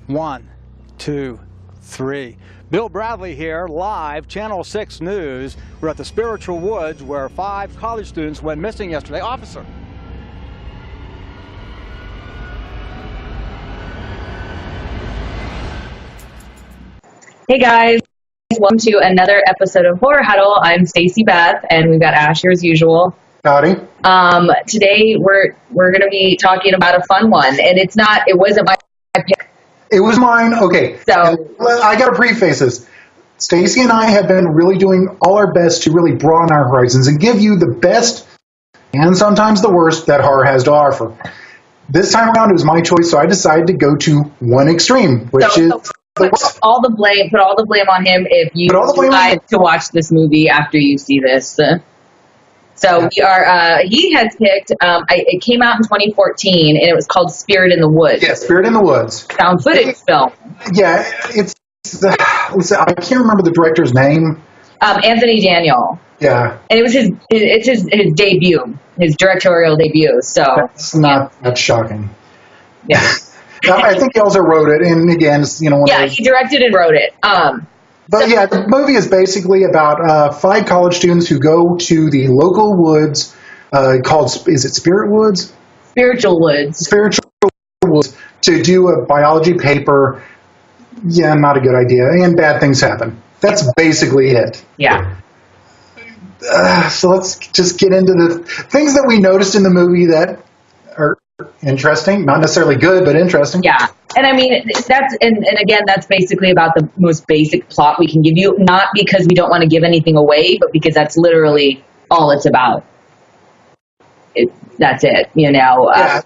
1, 2, 3. Bill Bradley here, live, Channel 6 News. We're at the Spiritual Woods where 5 college students went missing yesterday. Officer. Hey guys, welcome to another episode of Horror Huddle. I'm Stacy Beth, and we've got Ash here as usual. Howdy. Today we're going to be talking about a fun one, and it wasn't my pick. It was mine. Okay. So I got to preface this. Stacy and I have been really doing all our best to really broaden our horizons and give you the best and sometimes the worst that horror has to offer. This time around, it was my choice, so I decided to go to one extreme, which is put all the blame on him if you decide to watch this movie after you see this. So he has picked, it came out in 2014, and it was called Spirit in the Woods. Yeah, Spirit in the Woods. Found footage film. Yeah, I can't remember the director's name. Anthony Daniel. Yeah. And it was his debut, his directorial debut, so. That's not that shocking. Yeah. I think he also wrote it, and again, he directed and wrote it. The movie is basically about 5 college students who go to the local woods called, is it Spirit Woods? Spiritual Woods. Spiritual Woods, to do a biology paper. Yeah, not a good idea, and bad things happen. That's basically it. Yeah. So let's just get into the things that we noticed in the movie that are interesting, not necessarily good, but interesting. Yeah, and I mean that's basically about the most basic plot we can give you. Not because we don't want to give anything away, but because that's literally all it's about. That's it, Yeah,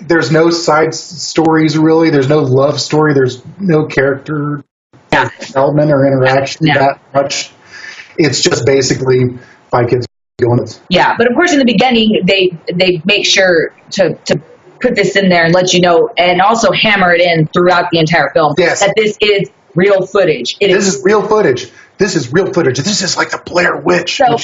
there's no side stories really. There's no love story. There's no character development or interaction that much. It's just basically 5 kids going. Yeah, but of course in the beginning they make sure to put this in there and let you know, and also hammer it in throughout the entire film that this is real footage. This is real footage. This is real footage. This is like the Blair Witch. So,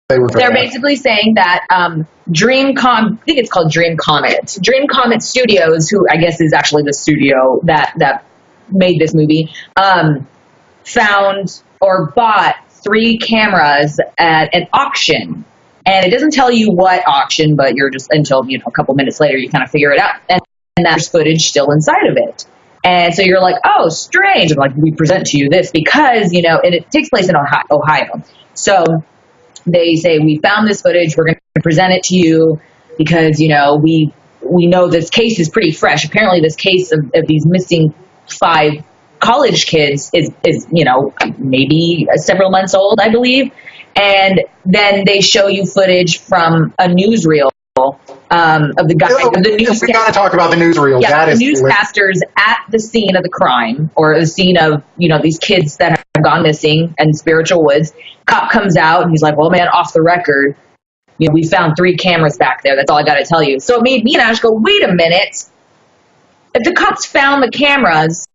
they're basically saying that I think it's called Dream Comet Studios, who I guess is actually the studio that made this movie, found or bought 3 cameras at an auction. And it doesn't tell you what auction, but you're just until a couple minutes later you kind of figure it out, and there's footage still inside of it. And so you're like, oh, strange. And like, we present to you this because and it takes place in Ohio. So they say, we found this footage. We're going to present it to you because we know this case is pretty fresh. Apparently, this case of these missing 5 college kids is maybe several months old, I believe. And then they show you footage from a newsreel of the guy. We got to talk about the newsreel. Yeah, the newscasters at the scene of the crime, or the scene of these kids that have gone missing in Spiritual Woods. Cop comes out and he's like, "Well, man, off the record, we found 3 cameras back there. That's all I got to tell you." So it made me and Ash go, "Wait a minute! If the cops found the cameras,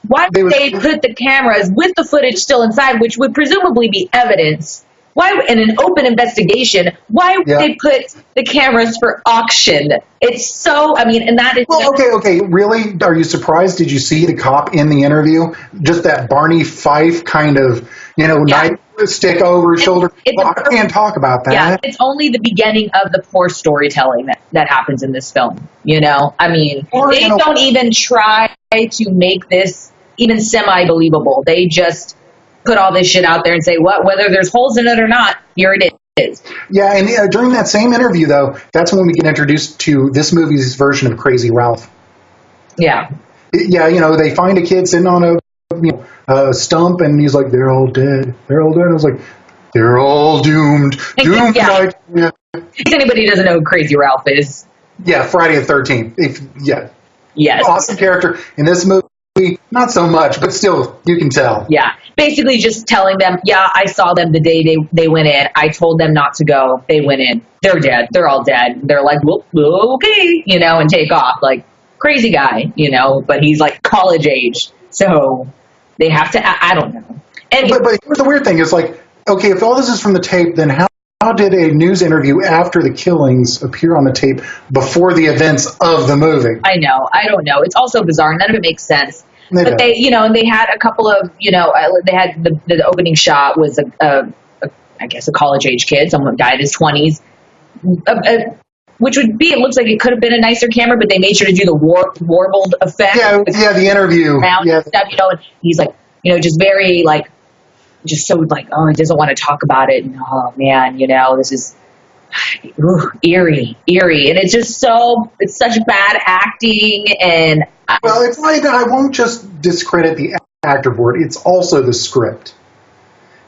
why did they put the cameras with the footage still inside, which would presumably be evidence? Why, in an open investigation, why would they put the cameras for auction?" It's so, and that is... Well, okay, really? Are you surprised? Did you see the cop in the interview? Just that Barney Fife kind of, knife stick over his shoulder. I can't talk about that. Yeah, it's only the beginning of the poor storytelling that happens in this film, they don't even try to make this even semi-believable. They just put all this shit out there and say, whether there's holes in it or not, here it is. Yeah, and during that same interview, though, that's when we get introduced to this movie's version of Crazy Ralph. Yeah. Yeah, they find a kid sitting on a stump, and he's like, "They're all dead. They're all dead." And I was like, "They're all doomed. Doomed tonight." Yeah. If anybody doesn't know who Crazy Ralph is. Yeah, Friday the 13th. Yes. Awesome character. In this movie, not so much, but still, you can tell. Yeah. Basically just telling them, I saw them the day they went in. I told them not to go. They went in. They're dead. They're all dead. They're like, well, okay, and take off. Like, crazy guy, but he's like college age. So they have to, I don't know. But here's the weird thing is like, okay, if all this is from the tape, then how did a news interview after the killings appear on the tape before the events of the movie? I know. I don't know. It's also bizarre. None of it makes sense. They But don't. they had a couple of, they had the opening shot was I guess a college age kid, some guy in his 20s, which would be, it looks like it could have been a nicer camera, but they made sure to do the warbled effect. Yeah, the interview. Yeah. Stuff, and he's like, just very like, just so like, oh, he doesn't want to talk about it. And, oh man, this is eerie. And it's just it's such bad acting. And Well, it's like, I won't just discredit the actor for it. It's also the script.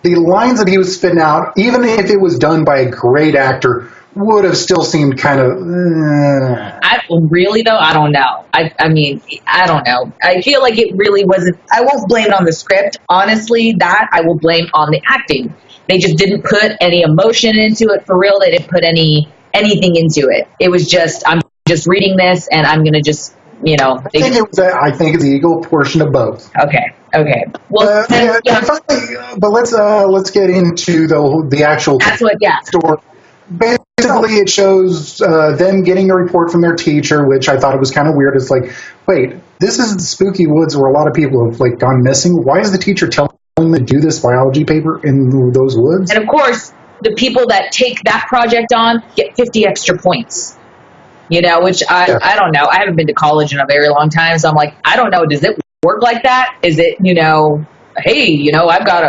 The lines that he was spitting out, even if it was done by a great actor, would have still seemed kind of... Really, though? I don't know. I mean, I don't know. I feel like it really wasn't... I won't blame it on the script. Honestly, that I will blame on the acting. They just didn't put any emotion into it for real. They didn't put anything into it. It was just, I'm just reading this, and I'm going to just, I think it's the equal portion of both. Okay. Well, but let's get into the actual story. Basically, it shows them getting a report from their teacher, which I thought it was kind of weird. It's like, wait, this is the spooky woods where a lot of people have like gone missing. Why is the teacher telling them to do this biology paper in those woods? And of course, the people that take that project on get 50 extra points. Which I don't know. I haven't been to college in a very long time, so I'm like, I don't know. Does it work like that? Is it, hey, I've got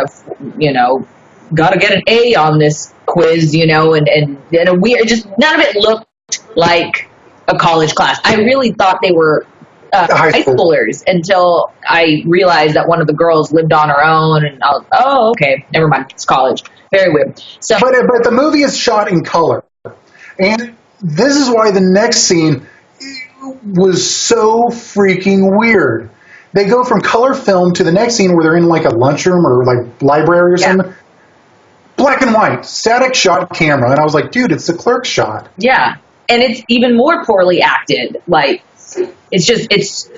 to get an A on this quiz, and a weird, just none of it looked like a college class. I really thought they were high schoolers until I realized that one of the girls lived on her own, and I was, oh, okay, never mind, it's college. Very weird. So, but the movie is shot in color, and this is why the next scene was so freaking weird. They go from color film to the next scene where they're in like a lunchroom or like library or something. Black and white, static shot camera. And I was like, dude, it's the Clerk shot. Yeah. And it's even more poorly acted. Like, it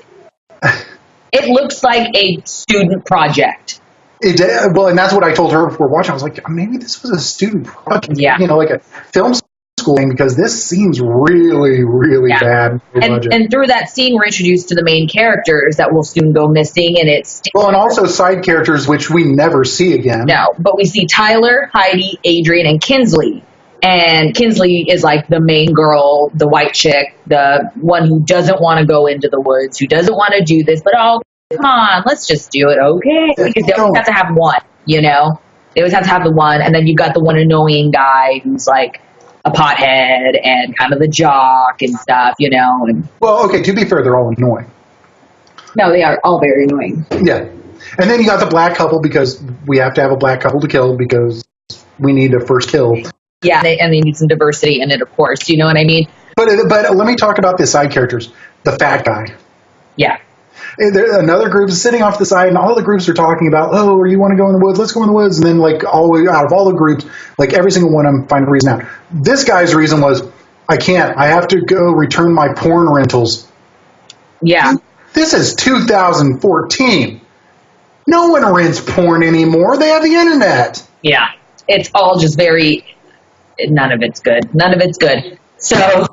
looks like a student project. Well, and that's what I told her before watching. I was like, maybe this was a student project. Yeah. Like a film school thing, because this seems really, really bad. And through that scene, we're introduced to the main characters that will soon go missing, and it's... Well, and also side characters, which we never see again. No, but we see Tyler, Heidi, Adrian, and Kinsley. And Kinsley is like the main girl, the white chick, the one who doesn't want to go into the woods, who doesn't want to do this, but come on, let's just do it, okay? Because they always have to have one, They always have to have the one, and then you got the one annoying guy who's like a pothead and kind of the jock and stuff, And, well, okay, to be fair, they're all annoying. No, they are all very annoying. Yeah. And then you got the black couple, because we have to have a black couple to kill because we need a first kill. Yeah, and they need some diversity in it, of course. You know what I mean? But let me talk about the side characters. The fat guy. Yeah. Another group is sitting off the side, and all the groups are talking about, oh, you want to go in the woods? Let's go in the woods. And then, like, out of all the groups, like, every single one of them find a reason out. This guy's reason was, I can't. I have to go return my porn rentals. Yeah. This is 2014. No one rents porn anymore. They have the internet. Yeah. It's all just very... None of it's good. None of it's good. So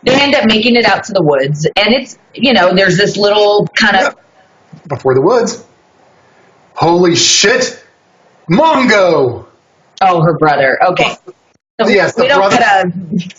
they end up making it out to the woods, and it's, there's this little kind of... Before the woods. Holy shit! Mongo! Oh, her brother. Okay. So yes, the brother.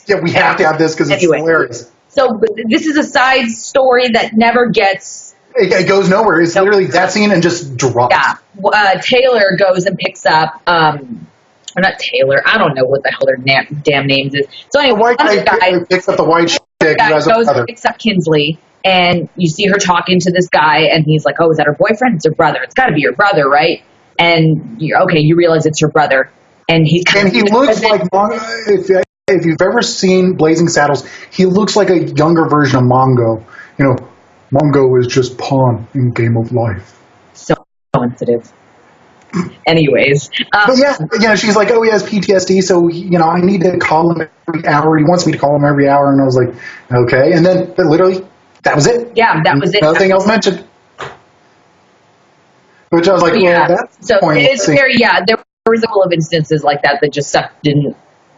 Yeah, we have to have this because anyway, it's hilarious. So this is a side story that never gets... It goes nowhere. It's literally that scene and just drops. Yeah. Taylor goes and picks up... or not Taylor. I don't know what the hell their damn names is. So anyway, one of the guys picks up the white chick who has a goes brother. and picks up Kinsley, and you see her talking to this guy, and he's like, "Oh, is that her boyfriend? It's her brother. It's got to be her brother, right?" And you realize it's her brother, and he looks like Mongo. If you've ever seen Blazing Saddles, he looks like a younger version of Mongo. Mongo is just pawn in Game of Life. So sensitive. Anyways. But yeah, she's like, oh, he has PTSD, so, I need to call him every hour. He wants me to call him every hour. And I was like, okay. And then, literally, that was it. Yeah, that was it. Nothing else mentioned. Which I was like, well, that's so it's very, there was a couple of instances like that just stuff didn't,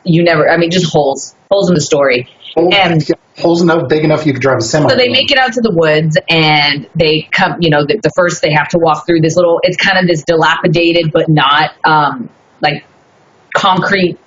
You never, I mean, just holes in the story. And holes enough, big enough you could drive a semi. so they make it out to the woods, and they come, you know, the first they have to walk through this little, it's kind of this dilapidated, but not like concrete,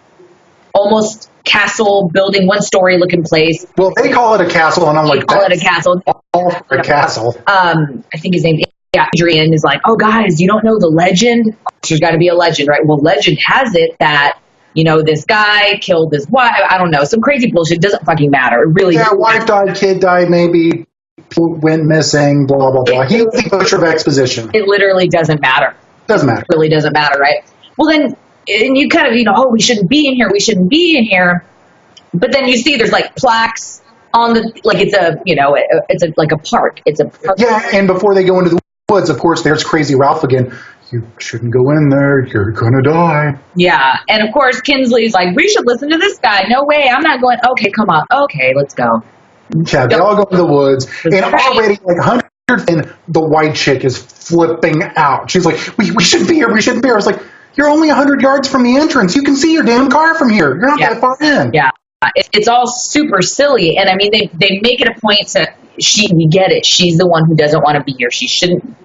almost castle building, one-story looking place. Well, they call it a castle, and I'm like, call it a castle. All for a castle. I think his name, Adrian, is like, oh, guys, you don't know the legend? There's got to be a legend, right? Well, legend has it that, you know, this guy killed his wife. I don't know. Some crazy bullshit. It doesn't fucking matter. It really Yeah, wife died, kid died, maybe went missing, blah, blah, blah. He's the butcher of exposition. It literally doesn't matter. Doesn't matter. It really doesn't matter, right? Well, then, and you kind of, you know, oh, we shouldn't be in here. We shouldn't be in here. But then you see there's like plaques on the, like it's a, you know, it's a, like a park. It's a park. Yeah, and before they go into the woods, of course, there's Crazy Ralph again. You shouldn't go in there. You're going to die. Yeah. And, of course, Kinsley's like, we should listen to this guy. No way. I'm not going. Okay, come on. Okay, let's go. Yeah, they all go to the woods. And already, like, 100, and the white chick is flipping out. She's like, we shouldn't be here. We shouldn't be here. I was like, you're only 100 yards from the entrance. You can see your damn car from here. You're not that far in. Yeah. It's all super silly. And, I mean, they make it a point to, we get it. She's the one who doesn't want to be here.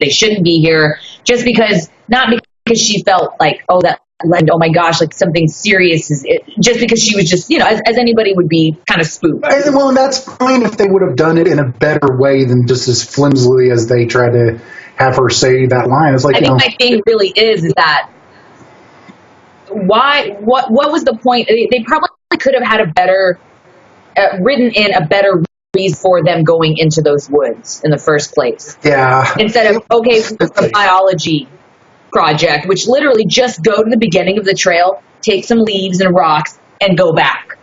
They shouldn't be here just because, not because she felt like, oh, oh my gosh, like something serious is it, just because she was just, you know, as anybody would be kind of spooked. And, well, and that's fine if they would have done it in a better way than just as flimsily as they tried to have her say that line. It's like, I think my thing really is that what was the point? They probably could have had a better, written in a better reason for them going into those woods in the first place. Yeah. Instead of, okay, a biology project, which literally just go to the beginning of the trail, take some leaves and rocks, and go back.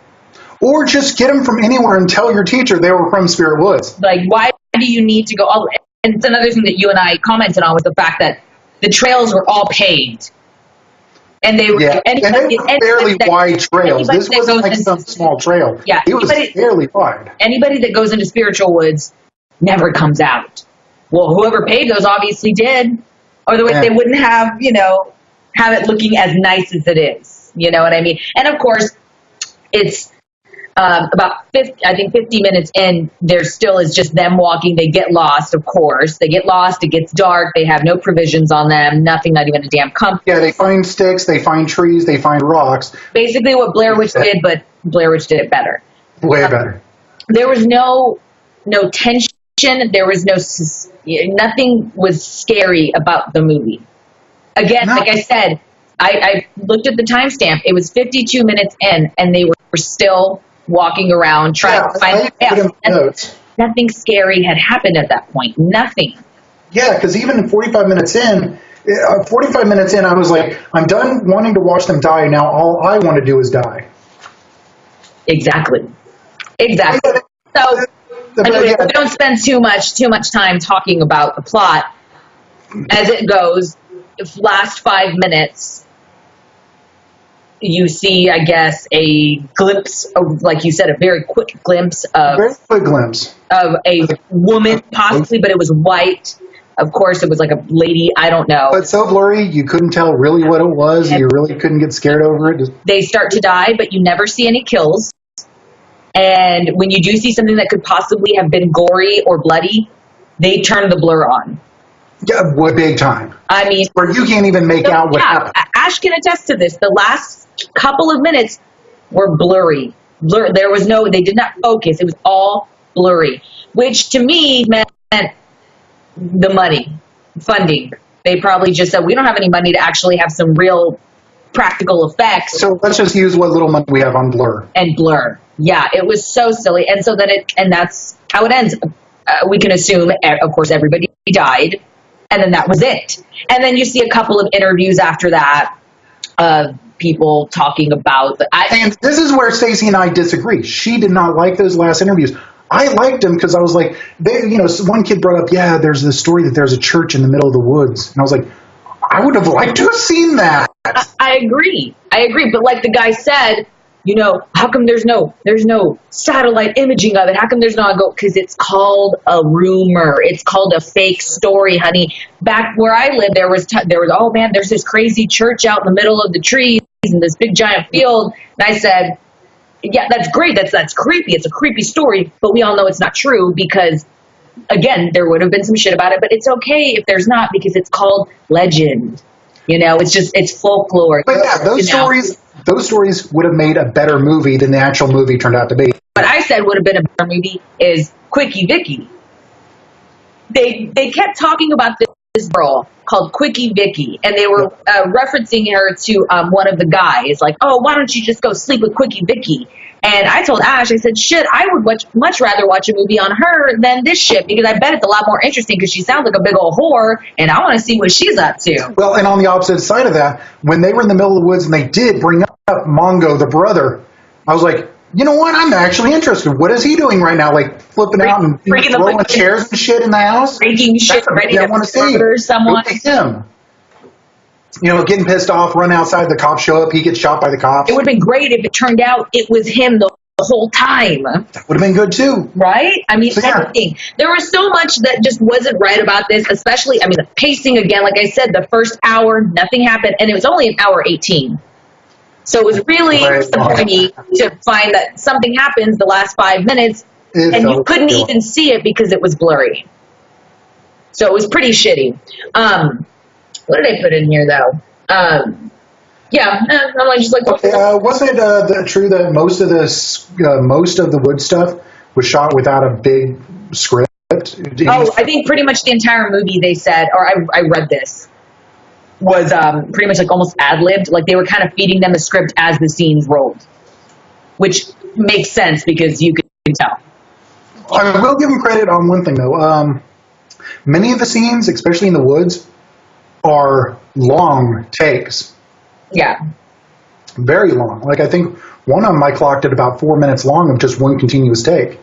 Or just get them from anywhere and tell your teacher they were from Spirit Woods. Like, why do you need to go all the way? And it's another thing that you and I commented on was the fact that the trails were all paved. And they were fairly wide trails. This wasn't like some small trail. Yeah, it was fairly wide. Anybody that goes into Spiritual Woods never comes out. Well, whoever paid those obviously did, or the way they wouldn't have, you know, have it looking as nice as it is. You know what I mean? And of course, it's about 50 minutes in, there still is just them walking. They get lost, of course. They get lost. It gets dark. They have no provisions on them. Nothing, not even a damn compass. Yeah, they find sticks. They find trees. They find rocks. Basically what Blair Witch did, but Blair Witch did it better. Way better. There was no tension. There was nothing was scary about the movie. Again, like I said, I looked at the timestamp. It was 52 minutes in, and they were still walking around trying to find notes. Nothing scary had happened at that point. Nothing. Yeah, because even 45 minutes in, I was like, I'm done wanting to watch them die. Now all I want to do is die. Exactly. So, we don't spend too much time talking about the plot. As it goes, the last 5 minutes, you see, I guess, a glimpse of, like you said, a very quick glimpse of a woman, possibly, but it was white. Of course, it was like a lady. I don't know. But so blurry, you couldn't tell really what it was. And you really couldn't get scared over it. They start to die, but you never see any kills. And when you do see something that could possibly have been gory or bloody, they turn the blur on. Yeah, big time. I mean, where you can't even make out what happened. Ash can attest to this. The last couple of minutes were blurry. There was they did not focus. It was all blurry, which to me meant the money, funding. They probably just said, we don't have any money to actually have some real practical effects. So let's just use what little money we have on blur. And blur. Yeah, it was so silly. And so that's how it ends. We can assume, of course, everybody died. And then that was it. And then you see a couple of interviews after that of people talking about and this is where Stacey and I disagree. She did not like those last interviews. I liked them because I was like, one kid brought up, there's this story that there's a church in the middle of the woods. And I was like, I would have liked to have seen that. I agree. But like the guy said, how come there's no satellite imaging of it? How come there's not because it's called a rumor. It's called a fake story, honey. Back where I live, there was, oh man, there's this crazy church out in the middle of the trees. in this big giant field. And I said, yeah, that's great. That's creepy. It's a creepy story, but we all know it's not true because, again, there would have been some shit about it, but it's okay if there's not because it's called legend. You know, it's folklore. But yeah, those stories would have made a better movie than the actual movie turned out to be. What I said would have been a better movie is Quickie Vicky. They kept talking about this girl called Quickie Vicky, and they were referencing her to one of the guys, like, oh, why don't you just go sleep with Quickie Vicky? And I told Ash, I said, shit, I would much rather watch a movie on her than this shit, because I bet it's a lot more interesting because she sounds like a big old whore, and I want to see what she's up to. Well, and on the opposite side of that, when they were in the middle of the woods and they did bring up Mongo, the brother, I was like, you know what? I'm actually interested. What is he doing right now? Like flipping out and throwing chairs and shit in the house? Breaking shit, ready to murder someone. Him. You know, getting pissed off, run outside, the cops show up, he gets shot by the cops. It would have been great if it turned out it was him the whole time. That would have been good too. Right? I mean, everything. There was so much that just wasn't right about this, especially, I mean, the pacing again, like I said, the first hour, nothing happened, and it was only an hour 18. So it was really disappointing to find that something happens the last 5 minutes, and you couldn't even see it because it was blurry. So it was pretty shitty. What did I put in here, though? I'm just like... Okay, wasn't it true that most of the wood stuff was shot without a big script? I think pretty much the entire movie, they said, or I read this, was pretty much like almost ad-libbed. Like they were kind of feeding them the script as the scenes rolled, which makes sense because you can tell. I will give them credit on one thing, though. Many of the scenes, especially in the woods, are long takes. Yeah. Very long. Like, I think one of them I clocked at about 4 minutes long of just one continuous take.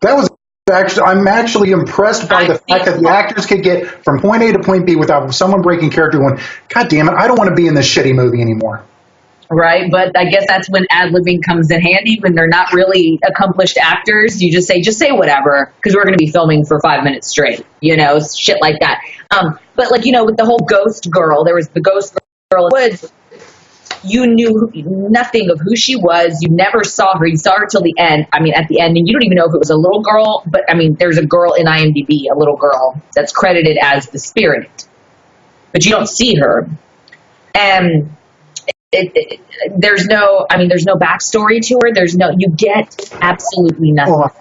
That was actually, I'm actually impressed by the fact that the actors could get from point A to point B without someone breaking character going, God damn it, I don't want to be in this shitty movie anymore. Right, but I guess that's when ad-libbing comes in handy, when they're not really accomplished actors. You just say whatever, because we're going to be filming for 5 minutes straight, you know, shit like that. But, like, you know, with the whole ghost girl, there was the ghost girl in the woods. You knew nothing of who she was. You never saw her. You saw her till the end. I mean, at the end, and you don't even know if it was a little girl, but, I mean, there's a girl in IMDb, a little girl, that's credited as the spirit. But you don't see her. And... there's no backstory to her. You get absolutely nothing. Well,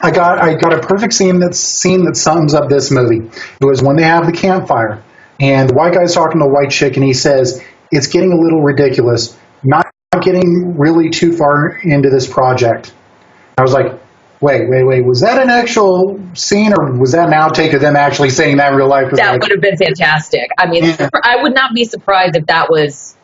I got a perfect scene that sums up this movie. It was when they have the campfire, and the white guy's talking to the white chick, and he says, it's getting a little ridiculous, not getting really too far into this project. I was like, wait, was that an actual scene, or was that an outtake of them actually saying that in real life? That would have been fantastic. I mean, yeah. I would not be surprised if that was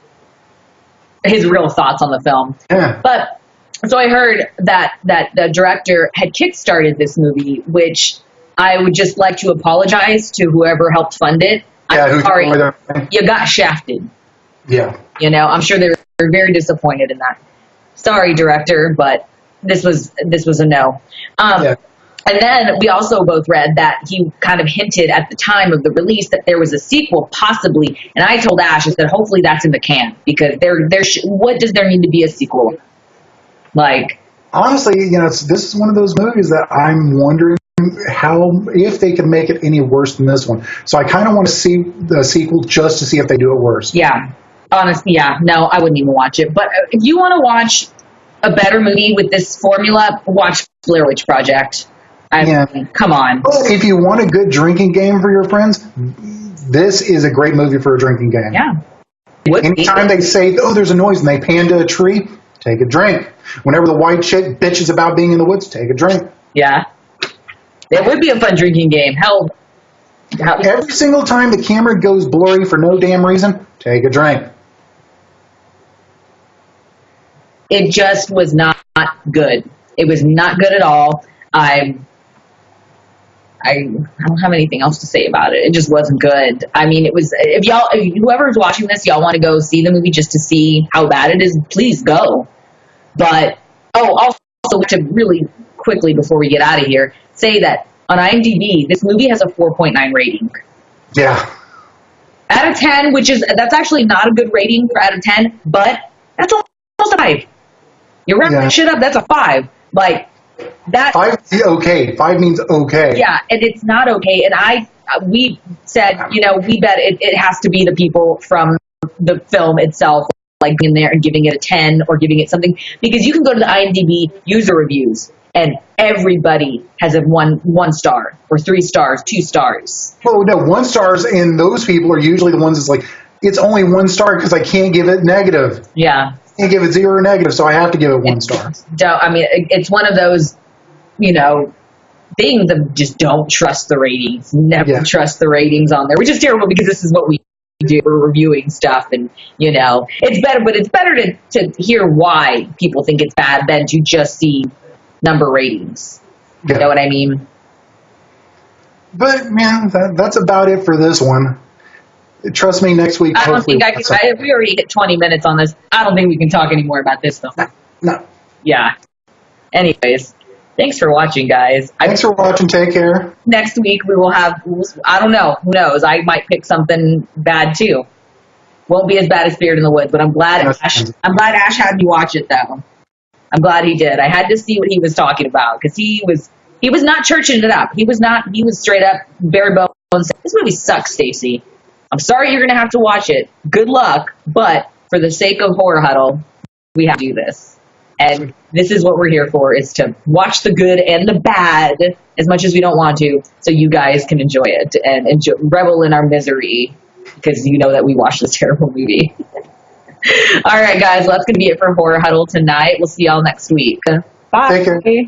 his real thoughts on the film. Yeah. But so I heard that the director had kickstarted this movie, which I would just like to apologize to whoever helped fund it. Yeah, I'm sorry, you got shafted. Yeah. You know, I'm sure they're very disappointed in that. Sorry, director, but this was a no. Yeah. And then we also both read that he kind of hinted at the time of the release that there was a sequel, possibly. And I told Ash, I said, hopefully that's in the can, because what does there need to be a sequel? Like, honestly, you know, this is one of those movies that I'm wondering if they can make it any worse than this one. So I kind of want to see the sequel just to see if they do it worse. Yeah, honestly, yeah. No, I wouldn't even watch it. But if you want to watch a better movie with this formula, watch Blair Witch Project. I mean, come on. But if you want a good drinking game for your friends, this is a great movie for a drinking game. Yeah. Anytime they say, oh, there's a noise, and they pan to a tree, take a drink. Whenever the white chick bitches about being in the woods, take a drink. Yeah. It would be a fun drinking game. Hell. Every single time the camera goes blurry for no damn reason, take a drink. It just was not good. It was not good at all. I don't have anything else to say about it. It just wasn't good. I mean, it was, if whoever's watching this, y'all want to go see the movie just to see how bad it is, please go. But, also to really quickly before we get out of here, say that on IMDb, this movie has a 4.9 rating. Yeah. Out of 10, that's actually not a good rating for out of 10, but that's almost a 5. You're wrapping that shit up, that's a 5. Like, that. 5 is okay. 5 means okay. Yeah, and it's not okay. And we said, we bet it has to be the people from the film itself, like in there and giving it a 10 or giving it something. Because you can go to the IMDb user reviews, and everybody has a one star or 3 stars, 2 stars. Well, no, 1 stars, and those people are usually the ones that's like, it's only 1 star because I can't give it negative. Yeah. I can't give it 0 or negative, so I have to give it 1 star. It's one of those, things of just don't trust the ratings. Never trust the ratings on there, which is terrible because this is what we do. We're reviewing stuff, and it's better, but it's better to hear why people think it's bad than to just see number ratings. You know what I mean? But man, that's about it for this one. Trust me, next week. I don't think I can. We already hit 20 minutes on this. I don't think we can talk anymore about this film. No. Yeah. Anyways, thanks for watching, guys. Thanks for watching. Take care. Next week we will have. I don't know. Who knows? I might pick something bad too. Won't be as bad as Spirit in the Woods, but I'm glad Ash had me watch it though. I'm glad he did. I had to see what he was talking about because he was not churching it up. He was straight up bare bones. This movie sucks, Stacy. I'm sorry you're going to have to watch it. Good luck, but for the sake of Horror Huddle, we have to do this. And this is what we're here for, is to watch the good and the bad as much as we don't want to, so you guys can enjoy it and revel in our misery because you know that we watched this terrible movie. All right, guys, well, that's going to be it for Horror Huddle tonight. We'll see y'all next week. Bye. Take care.